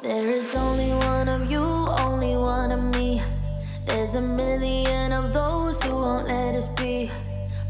There is only one of you, only one of me. There's a million of those who won't let us be.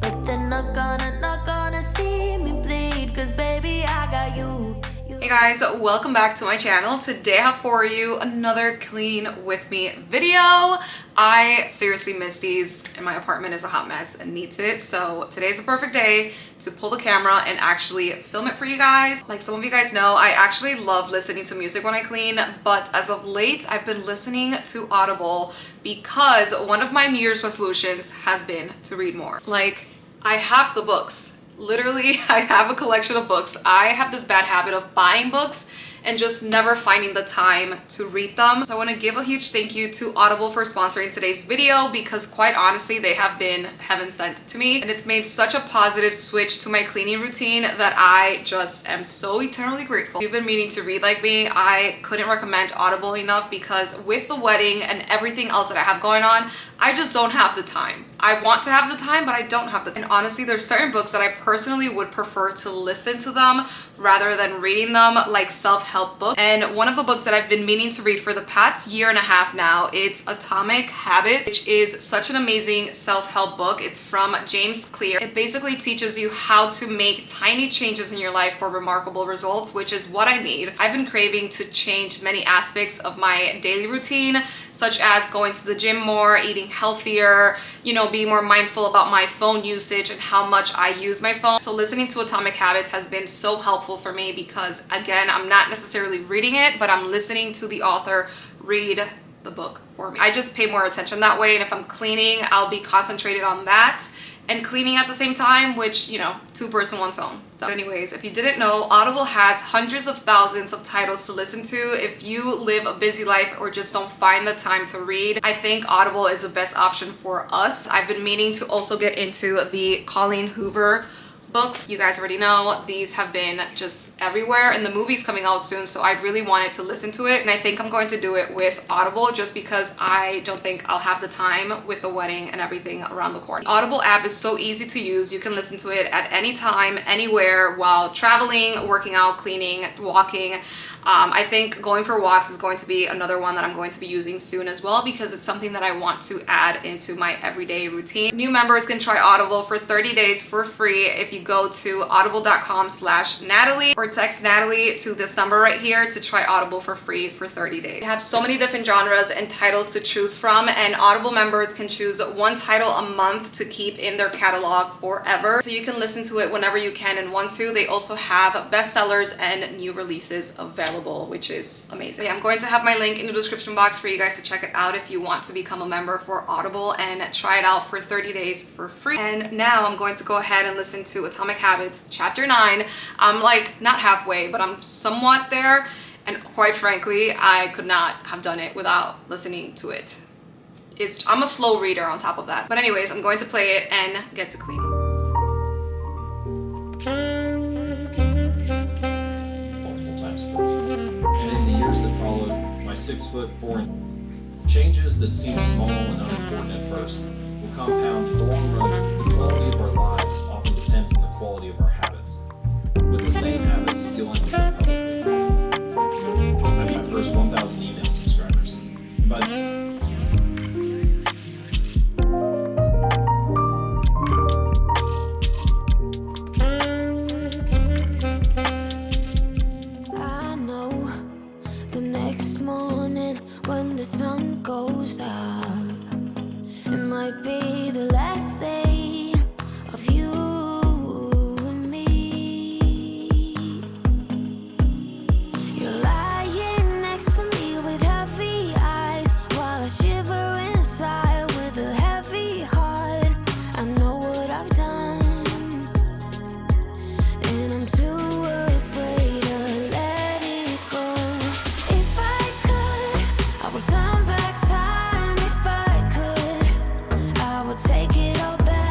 But they're not gonna see me bleed. Cause baby, I got you. Hey guys, welcome back to my channel. Today I have for you another clean with me video. I seriously miss these, and my apartment is a hot mess and needs it. So today's a perfect day to pull the camera and actually film it for you guys. Like some of you guys know, I actually love listening to music when I clean, but as of late, I've been listening to Audible because one of my New Year's resolutions has been to read more. Like, I have the books. Literally, I have a collection of books. I have this bad habit of buying books and just never finding the time to read them. So I want to give a huge thank you to Audible for sponsoring today's video because quite honestly, they have been heaven sent to me. And it's made such a positive switch to my cleaning routine that I just am so eternally grateful. If you've been meaning to read like me, I couldn't recommend Audible enough because with the wedding and everything else that I have going on, I just don't have the time. I want to have the time, but I don't have the time. And honestly, there's certain books that I personally would prefer to listen to them rather than reading them, like self-help books. And one of the books that I've been meaning to read for the past year and a half now, it's Atomic Habits, which is such an amazing self-help book. It's from James Clear. It basically teaches you how to make tiny changes in your life for remarkable results, which is what I need. I've been craving to change many aspects of my daily routine, such as going to the gym more, eating healthier, you know, being more mindful about my phone usage and how much I use my phone. So listening to Atomic Habits has been so helpful for me because, again, I'm not necessarily reading it, but I'm listening to the author read the book for me. I just pay more attention that way, and if I'm cleaning, I'll be concentrated on that and cleaning at the same time, which, you know, two birds in one stone. So anyways, if you didn't know, Audible has hundreds of thousands of titles to listen to. If you live a busy life or just don't find the time to read, I think Audible is the best option for us. I've been meaning to also get into the Colleen Hoover books. You guys already know these have been just everywhere, and the movie's coming out soon, so I really wanted to listen to it, and I think I'm going to do it with Audible just because I don't think I'll have the time with the wedding and everything around the corner. The Audible app is so easy to use. You can listen to it at any time, anywhere, while traveling, working out, cleaning, walking. I think going for walks is going to be another one that I'm going to be using soon as well because it's something that I want to add into my everyday routine. New members can try Audible for 30 days for free if you go to audible.com/Nathalie or text Nathalie to this number right here to try Audible for free for 30 days. They have so many different genres and titles to choose from, and Audible members can choose one title a month to keep in their catalog forever. So you can listen to it whenever you can and want to. They also have bestsellers and new releases available, which is amazing. Yeah, I'm going to have my link in the description box for you guys to check it out if you want to become a member for Audible and try it out for 30 days for free. And now I'm going to go ahead and listen to Atomic Habits Chapter 9. I'm like not halfway, but I'm somewhat there. And quite frankly, I could not have done it without listening to it. I'm a slow reader on top of that. But anyways, I'm going to play it and get to cleaning. My 6'4" changes that seem small and unimportant at first will compound in the long run. The quality of our lives often depends on the quality of our habits. With the same habits, you'll end up publicly. I have my first 1,000 email subscribers. And by when the sun goes up, it might be the last day of you and me. You're lying next to me with heavy eyes while I shiver inside with a heavy heart. I know what I've done, and I'm too afraid to let it go. If I could, I would turn back time. If I could, I would take it all back.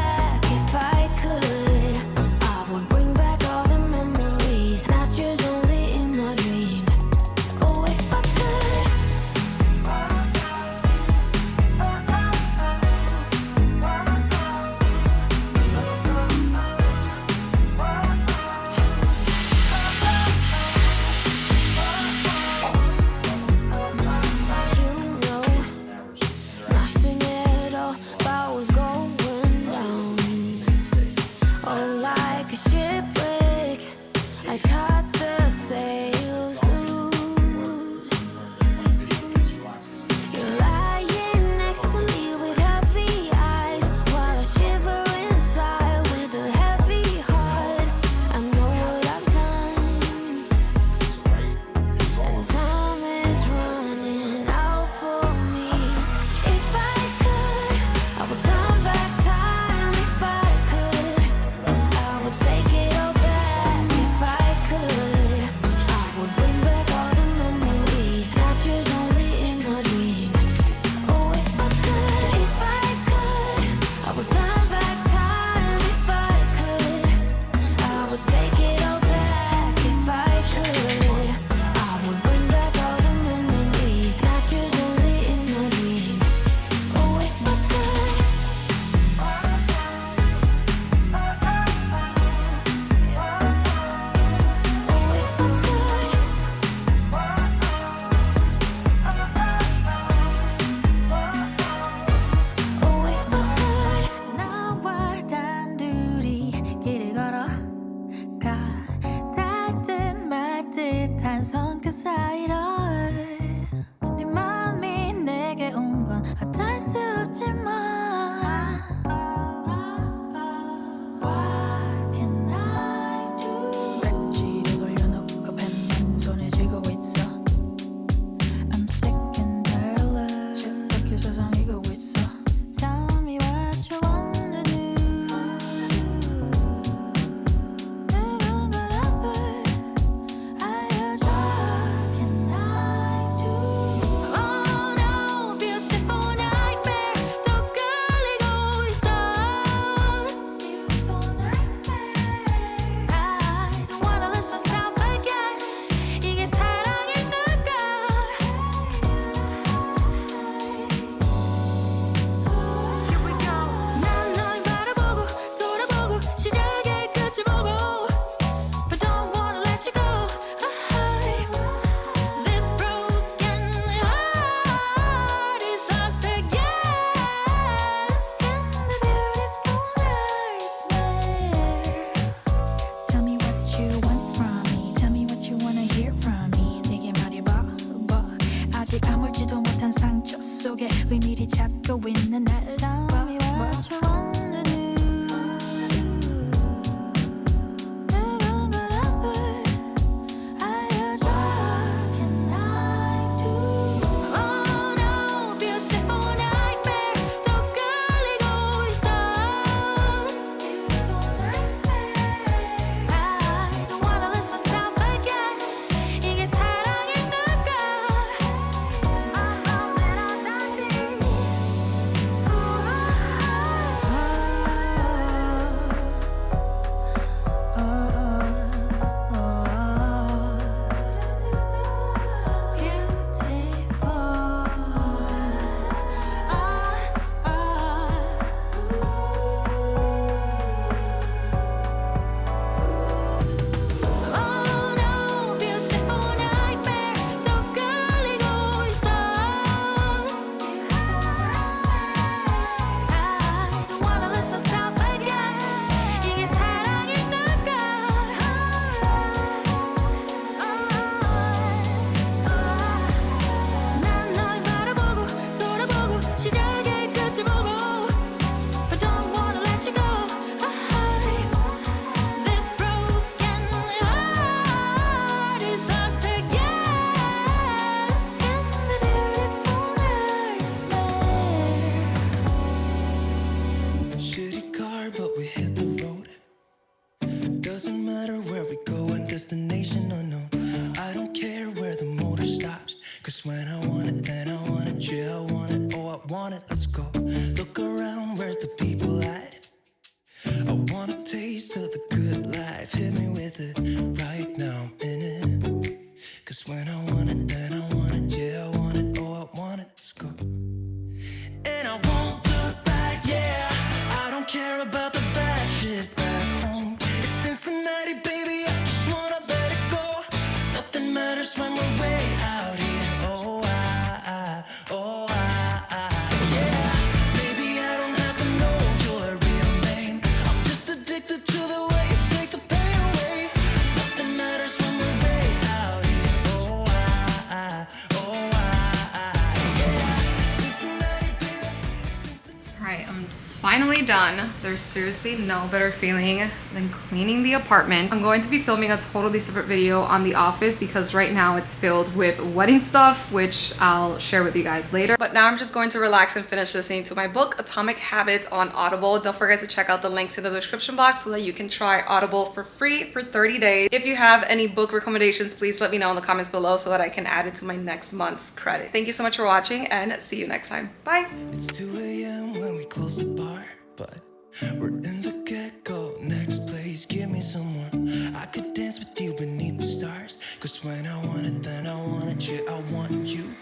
brighter. 네 맘이 내게 온 건 어쩔 수 없지만 What can I do? 배지를 돌려놓고 펜만 손에 쥐고 있어. I'm sick and tired. 시끄럽게 세상이고 있어. Tell me what you wanna do. 누군가를 I heard what can I do? Oh no, beautiful nightmare. 또 끌리고 있어. Beautiful nightmare. I don't wanna lose myself again. 이게 사랑인 걸까? 난 널 바라보고 돌아보고 시작의 끝을 보고 But don't wanna let you go. This broken heart is lost again in the beautiful nightmare. Tell me what you want from me. Tell me what you wanna hear from me. 내게 말해봐. 아직 아물지도 못한 상처 속에 의미를 찾고 있는 날. Tell me what you wanna do. 누군가를 I heard what can I do? Oh no, beautiful nightmare. 또 끌리고 있어. Beautiful nightmare. I don't wanna lose myself again. 이게 사랑인 걸까? 난널 바라보고 돌아보고 시작의 끝을 보고 But don't wanna let you go. This broken heart is lost again in the beautiful nightmare. Shitty car, but we hit the road. Doesn't matter where we go and destination unknown. I don't care where the motor stops. Cause when I want it, then I want it. Yeah, I want it. Oh, I want it. Let's go. Look around, where's the people at? I want a taste of the good life. Hit me with it. Right now, I'm in it. Cause when I want it, then I want it. Yeah, I want it. Oh, I want it. Let's go. And I won't look back, yeah. I don't care about the bad shit back home. It's Cincinnati, baby. I just wanna let it go. Nothing matters when we're way out here. Oh, yeah. Maybe I don't have to know your real name. I'm just addicted to the way you take the pain away. Nothing matters when we're way out here. Oh, yeah. Cincinnati, baby. Cincinnati. Alright, I'm finally done. There's seriously no better feeling than cleaning the apartment. I'm going to be filming a totally separate video on the office because right now it's filled with wedding stuff, which I'll share with you guys later. But now I'm just going to relax and finish listening to my book, Atomic Habits, on Audible. Don't forget to check out the links in the description box so that you can try Audible for free for 30 days. If you have any book recommendations, please let me know in the comments below so that I can add it to my next month's credit. Thank you so much for watching and see you next time. Bye! It's 2 a.m. when we close the bar, but we're in the get-go. Next place, give me some more. I could dance with you beneath the stars. Cause when I want it, then I want it. Yeah, I want you.